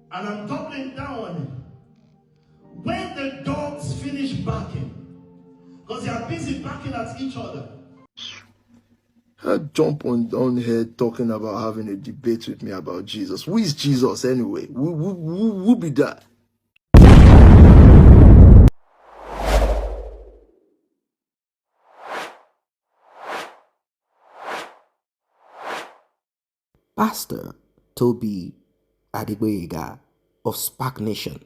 And I'm doubling down on it. When the dogs finish barking, because they are busy barking at each other. I jump on here talking about having a debate with me about Jesus. Who is Jesus anyway? Who be that? Pastor Tobi ADEGBOYEGA of Spark Nation,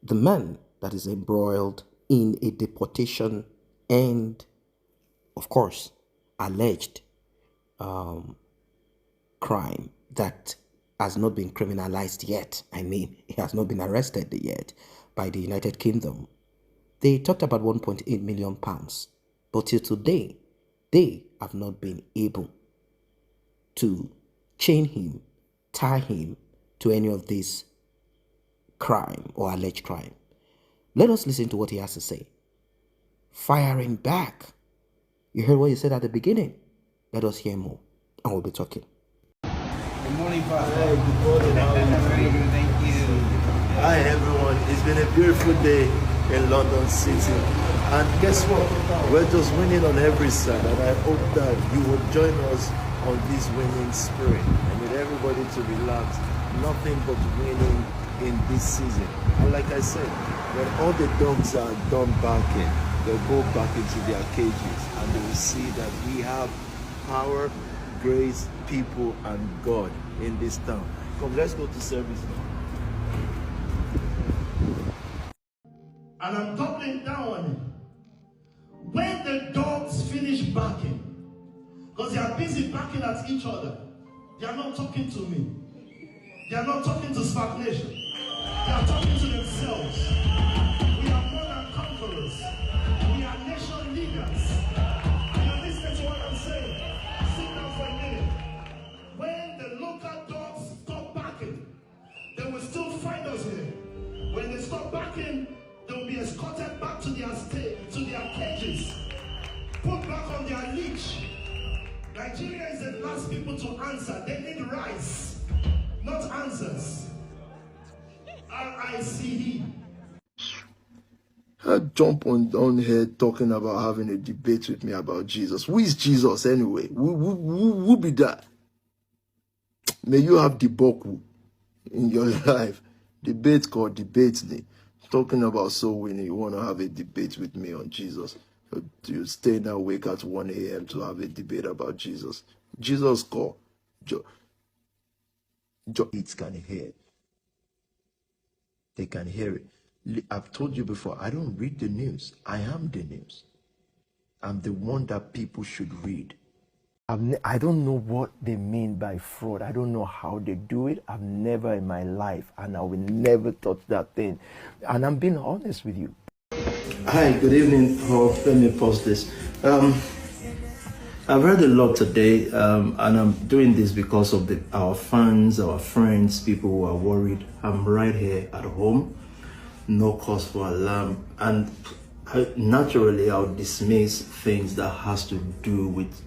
the man that is embroiled in a deportation and, of course, alleged crime that has not been criminalized yet. I mean, he has not been arrested yet by the United Kingdom. They talked about 1.8 million pounds, but till today, they have not been able to chain him, tie him to any of this crime or alleged crime. Let us listen to what he has to say. Firing back. You heard what he said at the beginning. Let us hear more, and we'll be talking. Good morning, Pastor. Hey, good morning. How are you? Very good, thank you. Hi, everyone. It's been a beautiful day in London City. And guess what? We're just winning on every side. And I hope that you will join us on this winning spirit. I need everybody to relax. Nothing but winning in this season. And like I said, when all the dogs are done barking, they'll go back into their cages and they will see that we have power, grace, people, and God in this town. Come, let's go to service now. And I'm doubling down on it. When the dogs finish barking, because they are busy barking at each other, they are not talking to me. They are not talking to Spark Nation. They are talking to themselves. We are more than conquerors. We are nation leaders. And you're listening to what I'm saying. Sit down for a minute. When the local dogs stop barking, they will still find us here. When they stop barking, they will be escorted back to their state, to their cages, put back on their leash. Nigeria is the last people to answer. They need rice, not answers. RICE. I jump on here talking about having a debate with me about Jesus. Who is Jesus anyway? Who be that? May you have debacle in your life. Debate called debate me. Talking about soul winning, you want to have a debate with me on Jesus. You stay awake at 1 a.m. to have a debate about Jesus. Jesus call. It can hear. They can hear it. I've told you before, I don't read the news. I am the news. I'm the one that people should read. I don't know what they mean by fraud. I don't know how they do it. I've never in my life, and I will never touch that thing. And I'm being honest with you. Hi, good evening. Let me pause this. I've read a lot today, and I'm doing this because of our fans, our friends, people who are worried. I'm right here at home, no cause for alarm, and naturally I'll dismiss things that has to do with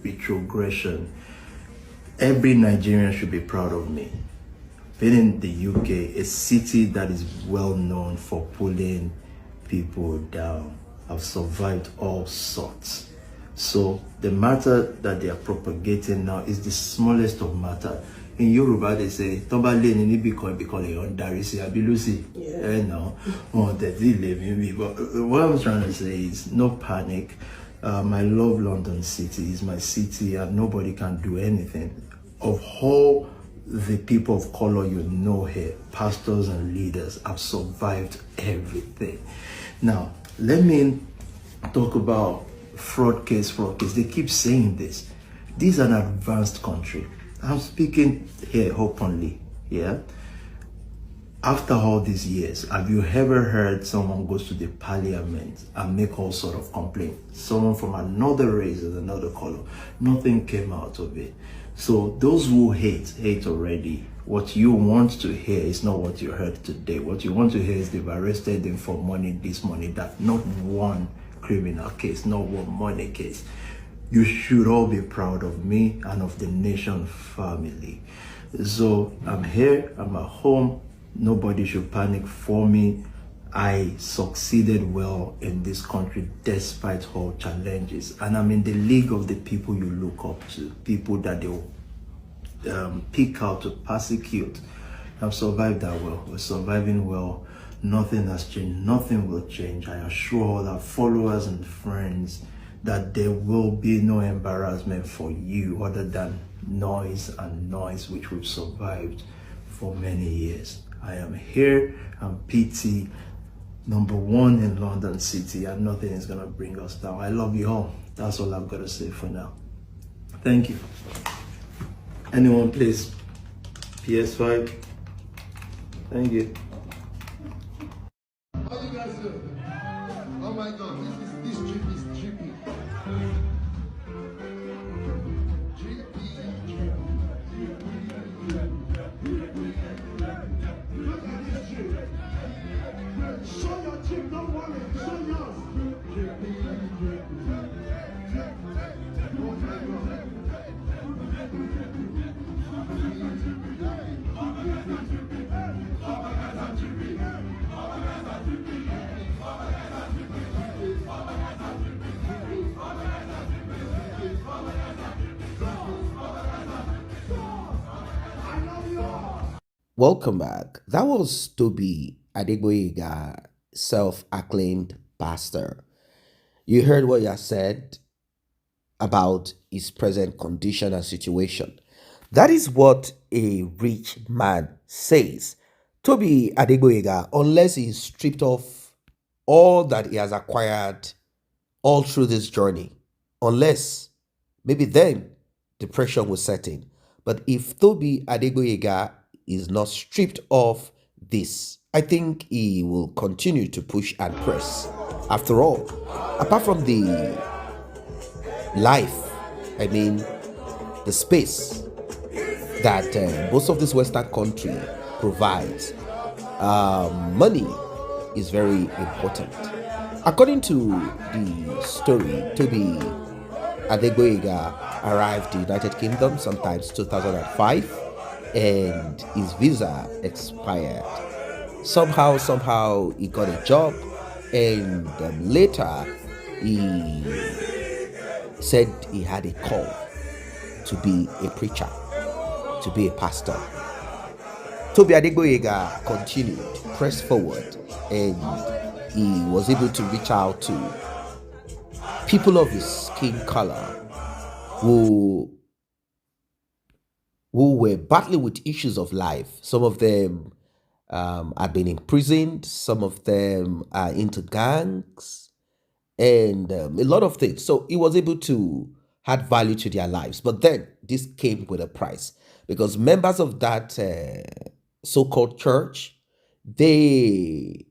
retrogression. Every Nigerian should be proud of me. Being in the UK, a city that is well known for pulling people down, I've survived all sorts. So the matter that they are propagating now is the smallest of matter. In Yoruba, they say, "Toba le ni because on darisi abilusi." No, but what I'm trying to say is, no panic. I love London City. It's my city, and nobody can do anything. Of all the people of color you know here, pastors and leaders, have survived everything. Now, let me talk about fraud case. They keep saying this. This is an advanced country. I'm speaking here openly, yeah? After all these years, have you ever heard someone goes to the parliament and make all sort of complaints? Someone from another race and another color. Nothing came out of it. So those who hate already. What you want to hear is not what you heard today. What you want to hear is they've arrested him for money, this money, that. Not one criminal case, not one money case. You should all be proud of me and of the nation family. So I'm here, I'm at home. Nobody should panic for me. I succeeded well in this country despite all challenges. And I'm in the league of the people you look up to, people that they'll pick out to persecute. I've survived that well. We're surviving well. Nothing has changed. Nothing will change. I assure all our followers and friends that there will be no embarrassment for you other than noise and noise, which we've survived for many years. I am here. I'm PT, #1 in London City, and nothing is going to bring us down. I love you all. That's all I've got to say for now. Thank you. Anyone please? PS5? Thank you. How you guys doing? Oh my God, this trip is trippy. Look at this trip. Show your trip, don't worry. Show yours. Oh my God. Welcome back. That was Tobi ADEGBOYEGA, self-acclaimed pastor. You heard what he said about his present condition and situation. That is what a rich man says. Tobi ADEGBOYEGA, unless he is stripped off all that he has acquired all through this journey, unless maybe then depression will set in. But if Tobi ADEGBOYEGA is not stripped of this, I think he will continue to push and press. After all, apart from the life, I mean the space that most of this Western country provides, money is very important. According to the story, Tobi ADEGBOYEGA arrived in the United Kingdom sometimes 2005, and his visa expired. Somehow he got a job, and later he said he had a call to be a preacher, to be a pastor. Tobi ADEGBOYEGA continued, pressed forward, and he was able to reach out to people of his skin color who were battling with issues of life. Some of them have been imprisoned, some of them are into gangs, and a lot of things. So he was able to add value to their lives. But then this came with a price, because members of that so-called church, they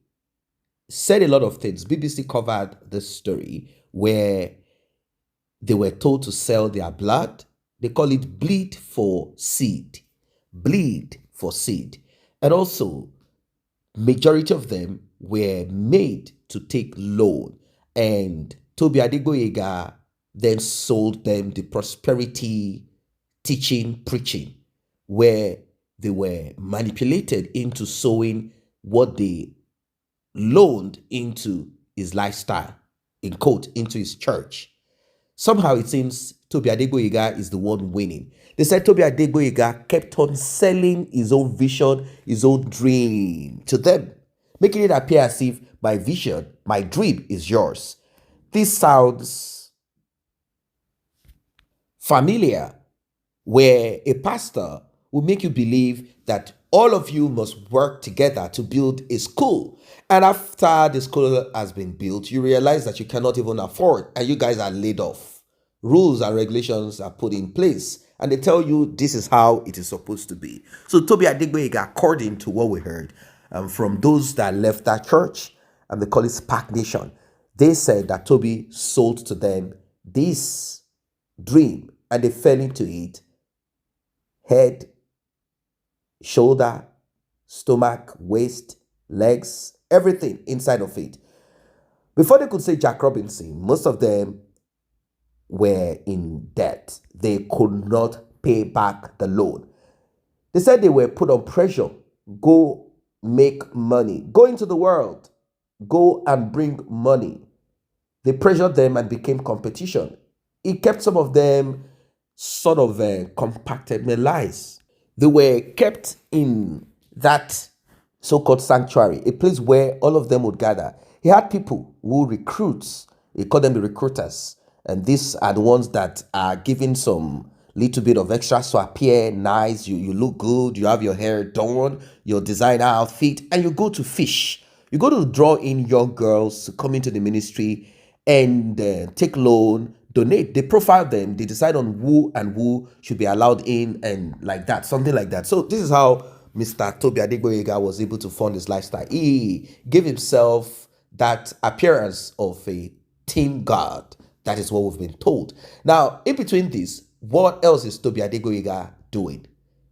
said a lot of things. BBC covered this story where they were told to sell their blood. They call it bleed for seed. Bleed for seed. And also, majority of them were made to take loan. And Tobi ADEGBOYEGA then sold them the prosperity teaching, preaching, where they were manipulated into sowing what they loaned into his lifestyle, in quote, into his church. Somehow it seems Tobi ADEGBOYEGA is the one winning. They said Tobi ADEGBOYEGA kept on selling his own vision, his own dream to them, making it appear as if my vision, my dream is yours. This sounds familiar, where a pastor will make you believe that all of you must work together to build a school. And after the school has been built, you realize that you cannot even afford, and you guys are laid off. Rules and regulations are put in place, and they tell you this is how it is supposed to be. So Tobi ADEGBOYEGA, according to what we heard from those that left that church, and they call it Spark Nation, they said that Tobi sold to them this dream, and they fell into it. Head, shoulder, stomach, waist, legs, everything inside of it. Before they could say Jack Robinson, most of them were in debt. They could not pay back the loan. They said they were put on pressure. Go make money. Go into the world, go and bring money. They pressured them and became competition. It kept some of them sort of compartmentalized. They were kept in that so-called sanctuary, a place where all of them would gather. He had people who recruits, he called them the recruiters, and these are the ones that are giving some little bit of extra to appear nice, you look good, you have your hair done, your designer outfit, and you go to fish. You go to draw in young girls to come into the ministry and take loan, donate. They profile them, they decide on who and who should be allowed in, and like that, something like that. So this is how Mr. Tobi ADEGBOYEGA was able to fund his lifestyle. He gave himself that appearance of a team guard. That is what we've been told. Now, in between this, what else is Tobi ADEGBOYEGA doing?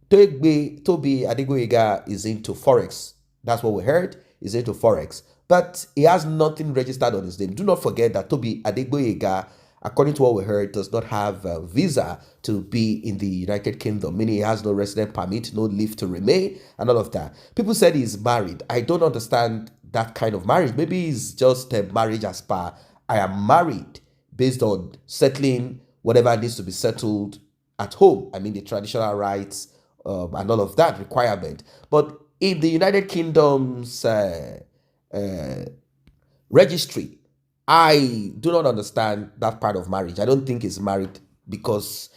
Tobi ADEGBOYEGA is into Forex. That's what we heard. He's into Forex. But he has nothing registered on his name. Do not forget that Tobi ADEGBOYEGA, according to what we heard, does not have a visa to be in the United Kingdom, meaning he has no resident permit, no leave to remain, and all of that. People said he's married. I don't understand that kind of marriage. Maybe it's just a marriage as per I am married, based on settling whatever needs to be settled at home. I mean, the traditional rights and all of that requirement. But in the United Kingdom's registry, I do not understand that part of marriage. I don't think he's married because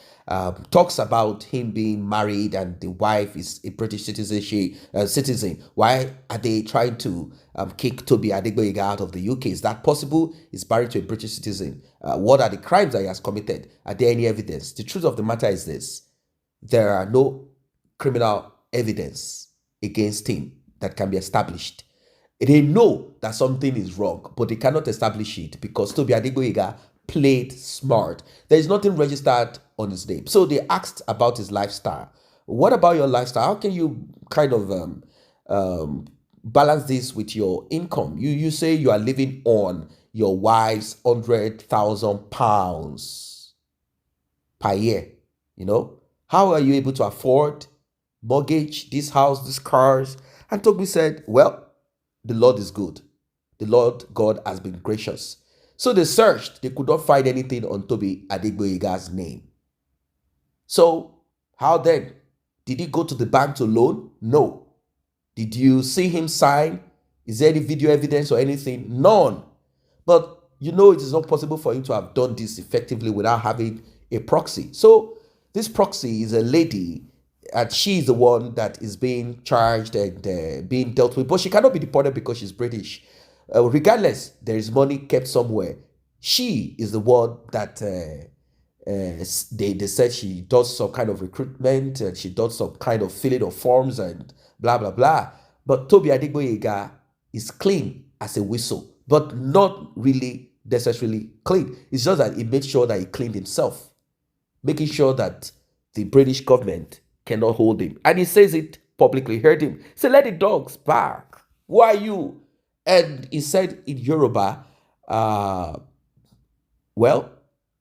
talks about him being married and the wife is a British citizen. Why are they trying to kick Tobi ADEGBOYEGA out of the UK? Is that possible? He's married to a British citizen. What are the crimes that he has committed? Are there any evidence? The truth of the matter is this: there are no criminal evidence against him that can be established. They know that something is wrong, but they cannot establish it because Tobi ADEGBOYEGA played smart. There is nothing registered on his name. So they asked about his lifestyle. What about your lifestyle? How can you kind of balance this with your income? You say you are living on your wife's £100,000 per year. You know, how are you able to afford mortgage, this house, these cars? And Tobi said, well, the Lord is good. The Lord God has been gracious. So they searched. They could not find anything on Tobi ADEGBOYEGA's name. So how then? Did he go to the bank to loan? No. Did you see him sign? Is there any video evidence or anything? None. But you know it is not possible for him to have done this effectively without having a proxy. So this proxy is a lady, and she is the one that is being charged and being dealt with. But she cannot be deported because she's British. Regardless, there is money kept somewhere. She is the one that they said she does some kind of recruitment and she does some kind of filling of forms and blah, blah, blah. But Tobi ADEGBOYEGA is clean as a whistle, but not really necessarily clean. It's just that he made sure that he cleaned himself, making sure that the British government cannot hold him. And he says it publicly. Heard him say, let the dogs bark. Who are you? And he said in Yoruba, well,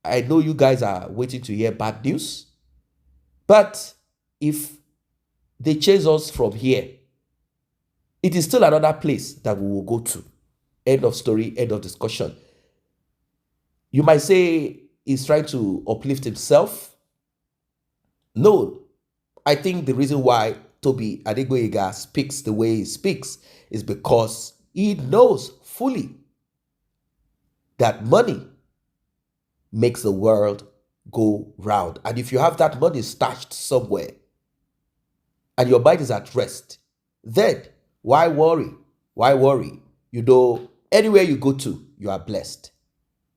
I know you guys are waiting to hear bad news, but if they chase us from here, it is still another place that we will go to. End of story, end of discussion. You might say he's trying to uplift himself. No, I think the reason why Tobi ADEGBOYEGA speaks the way he speaks is because he knows fully that money makes the world go round. And if you have that money stashed somewhere and your mind is at rest, then why worry? Why worry? You know, anywhere you go to, you are blessed.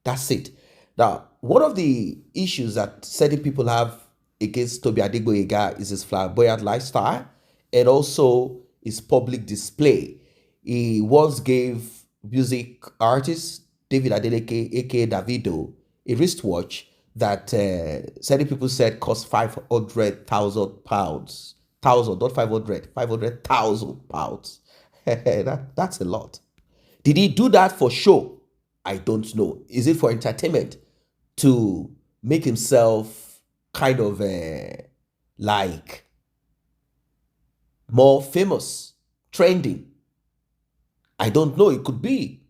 That's it. Now, one of the issues that certain people have against Tobi ADEGBOYEGA is his flamboyant lifestyle and also his public display. He once gave music artist David Adeleke, aka Davido, a wristwatch that certain people said cost £500,000. Not 500, £500,000. That's a lot. Did he do that for show? I don't know. Is it for entertainment to make himself kind of like more famous? trending. I don't know, it could be.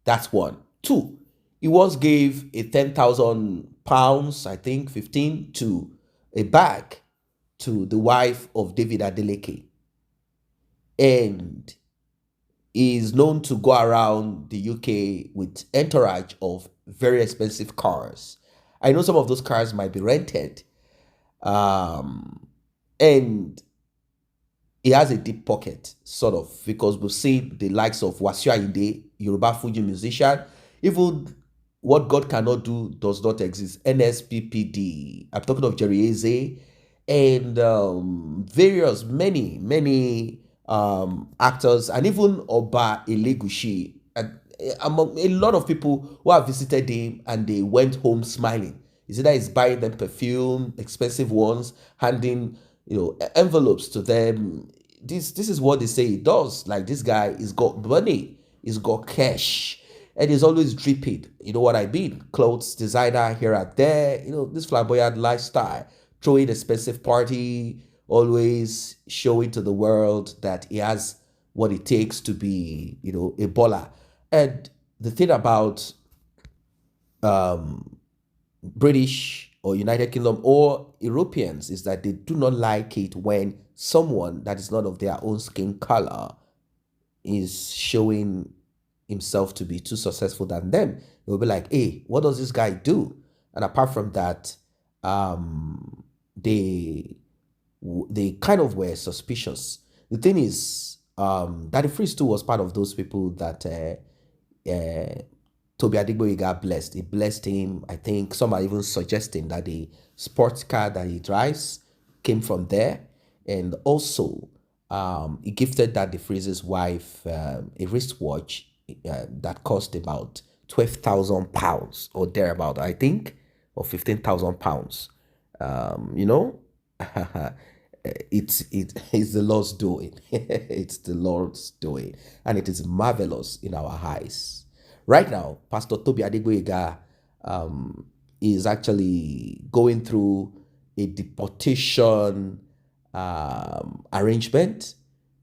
That's one. Two, he once gave a £10,000, I think 15, to a bag to the wife of David Adeleke. And is known to go around the UK with entourage of very expensive cars. I know some of those cars might be rented. And he has a deep pocket, sort of, because we've seen the likes of Wasiu Ayinde, Yoruba Fuji musician. Even what God cannot do does not exist. NSPPD. I'm talking of Jerry Eze and various, many actors, and even Oba Elegushi, and among a lot of people who have visited him and they went home smiling. You see that he's buying them perfume, expensive ones, handing envelopes to them. This is what they say he does. Like, this guy, he's got money, he's got cash, and he's always dripping. You know what I mean? Clothes, designer here and there. This flamboyant lifestyle, throwing expensive party, always showing to the world that he has what it takes to be, a baller. And the thing about British or United Kingdom or Europeans is that they do not like it when someone that is not of their own skin color is showing himself to be too successful than them. They'll be like, hey, what does this guy do? And apart from that, they kind of were suspicious. The thing is, Daddy Freeze too was part of those people that Tobi ADEGBOYEGA blessed. He blessed him. I think some are even suggesting that the sports car that he drives came from there. And also, he gifted Daddy Freeze's wife a wristwatch that cost about £12,000 or thereabout, I think, or £15,000. It's the Lord's doing. It's the Lord's doing, and it is marvelous in our eyes. Right now, Pastor Tobi ADEGBOYEGA is actually going through a deportation arrangement.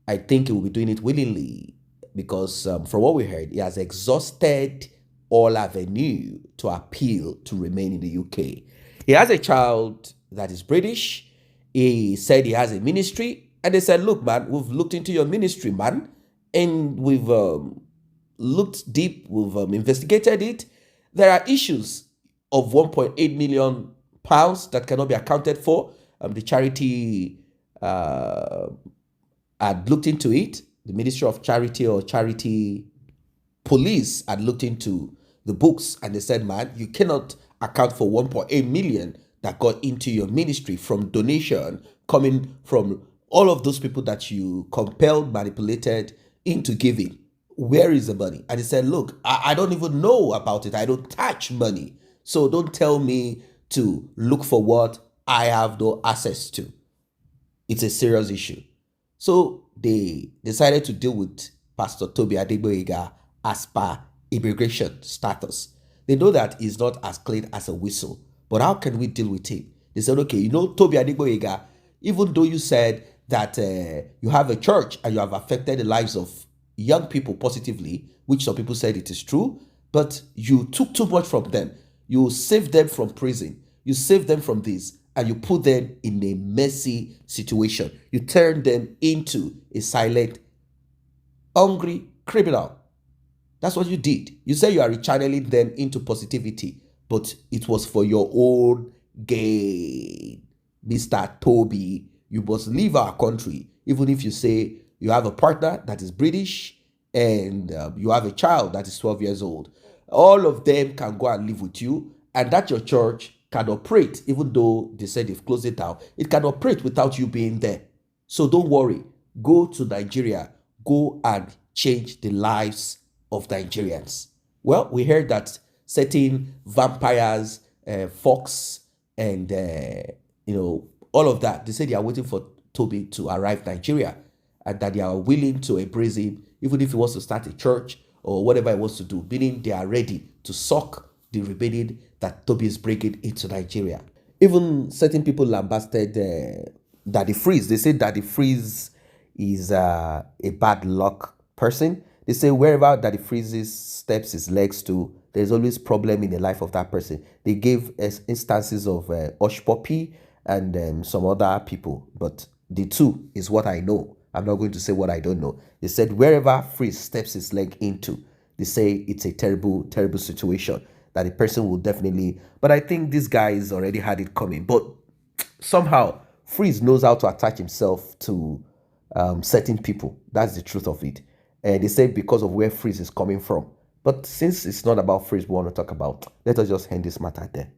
I think he will be doing it willingly because from what we heard, he has exhausted all avenue to appeal to remain in the UK. He has a child that is British. He said he has a ministry, and they said, look, man, we've looked into your ministry, man, and we've looked deep, we've investigated it. There are issues of £1.8 million that cannot be accounted for. The charity had looked into it. The Ministry of Charity or Charity Police had looked into the books, and they said, man, you cannot account for 1.8 million that got into your ministry from donation coming from all of those people that you compelled, manipulated into giving. Where is the money? And he said, look, I don't even know about it. I don't touch money. So don't tell me to look for what I have no access to. It's a serious issue. So they decided to deal with Pastor Tobi ADEGBOYEGA as per immigration status. They know that he's not as clean as a whistle. But how can we deal with him? They said, okay, Tobi ADEGBOYEGA, even though you said that you have a church and you have affected the lives of young people positively, which some people said it is true, but you took too much from them. You saved them from prison. You saved them from this, and you put them in a messy situation. You turned them into a silent, hungry criminal. That's what you did. You say you are rechanneling them into positivity, but it was for your own gain. Mr. Tobi, you must leave our country, even if you say you have a partner that is British and you have a child that is 12 years old. All of them can go and live with you, and that your church can operate, even though they said they've closed it down. It can operate without you being there. So don't worry. Go to Nigeria. Go and change the lives of Nigerians. Well, we heard that certain vampires, Fox, and all of that, they say they are waiting for Tobi to arrive in Nigeria, and that they are willing to embrace him, even if he wants to start a church or whatever he wants to do, meaning they are ready to suck the remaining that Tobi is bringing into Nigeria. Even certain people lambasted Daddy Freeze. They say Daddy Freeze is a bad luck person. They say wherever that he freezes steps his legs to, there's always problem in the life of that person. They gave instances of Osh Poppy and some other people, but the two is what I know. I'm not going to say what I don't know. They said wherever Freeze steps his leg into, they say it's a terrible, terrible situation that a person will definitely. But I think this guy has already had it coming. But somehow Freeze knows how to attach himself to certain people. That's the truth of it. And they say because of where Freeze is coming from. But since it's not about Freeze we want to talk about, let us just end this matter there.